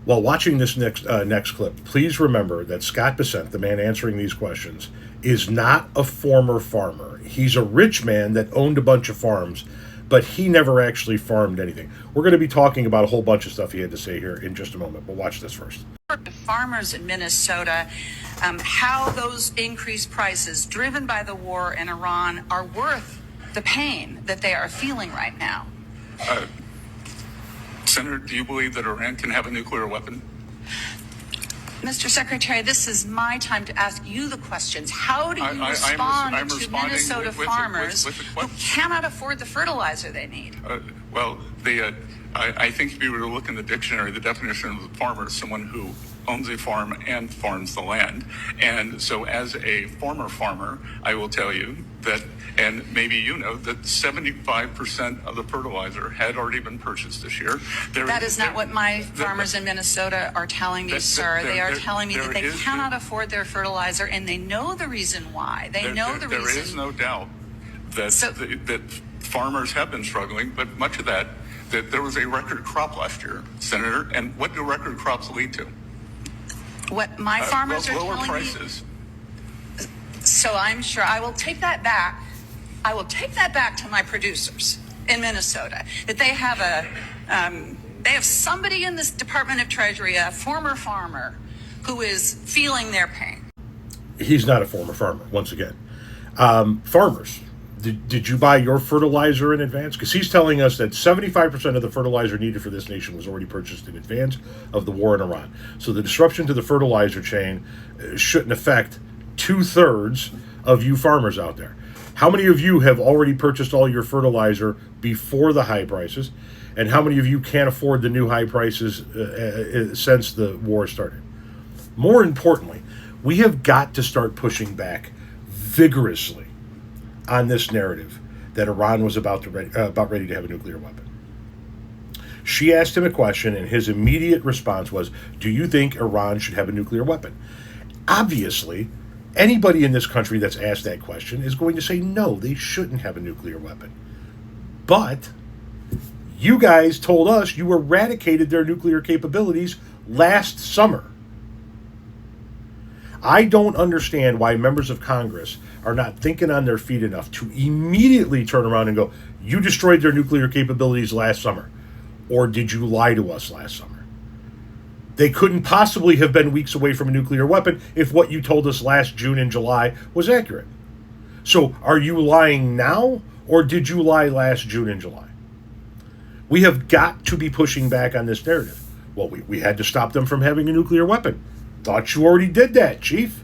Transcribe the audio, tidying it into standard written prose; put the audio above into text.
While watching this next clip, please remember that Scott Bessent, the man answering these questions, is not a former farmer. He's a rich man that owned a bunch of farms, but he never actually farmed anything. We're going to be talking about a whole bunch of stuff he had to say here in just a moment, but watch this first. Farmers in Minnesota, how those increased prices driven by the war in Iran are worth the pain that they are feeling right now. Senator, do you believe that Iran can have a nuclear weapon? Mr. Secretary, this is my time to ask you the questions. How do you respond to Minnesota farmers who cannot afford the fertilizer they need? I think if you were to look in the dictionary, the definition of a farmer is someone who owns a farm and farms the land. And so as a former farmer, I will tell you that, and maybe you know, that 75% of the fertilizer had already been purchased this year. That is not what my farmers in Minnesota are telling me, sir. They are telling me that they cannot afford their fertilizer, and they know the reason why. They know the reason. There is no doubt that farmers have been struggling, but much of that there was a record crop last year, Senator, and what do record crops lead to? What my farmers are lower telling prices. Me. So I'm sure I will take that back. I will take that back to my producers in Minnesota, that they have somebody in this Department of Treasury, a former farmer, who is feeling their pain. He's not a former farmer, once again. Farmers, did you buy your fertilizer in advance? Because he's telling us that 75% of the fertilizer needed for this nation was already purchased in advance of the war in Iran. So the disruption to the fertilizer chain shouldn't affect 2/3 of you farmers out there. How many of you have already purchased all your fertilizer before the high prices? And how many of you can't afford the new high prices since the war started? More importantly, we have got to start pushing back vigorously on this narrative that Iran was about ready to have a nuclear weapon. She asked him a question, and his immediate response was, do you think Iran should have a nuclear weapon? Obviously, anybody in this country that's asked that question is going to say, no, they shouldn't have a nuclear weapon. But you guys told us you eradicated their nuclear capabilities last summer. I don't understand why members of Congress are not thinking on their feet enough to immediately turn around and go, you destroyed their nuclear capabilities last summer. Or did you lie to us last summer? They couldn't possibly have been weeks away from a nuclear weapon if what you told us last June and July was accurate. So are you lying now, or did you lie last June and July? We have got to be pushing back on this narrative. Well, we had to stop them from having a nuclear weapon. Thought you already did that, Chief.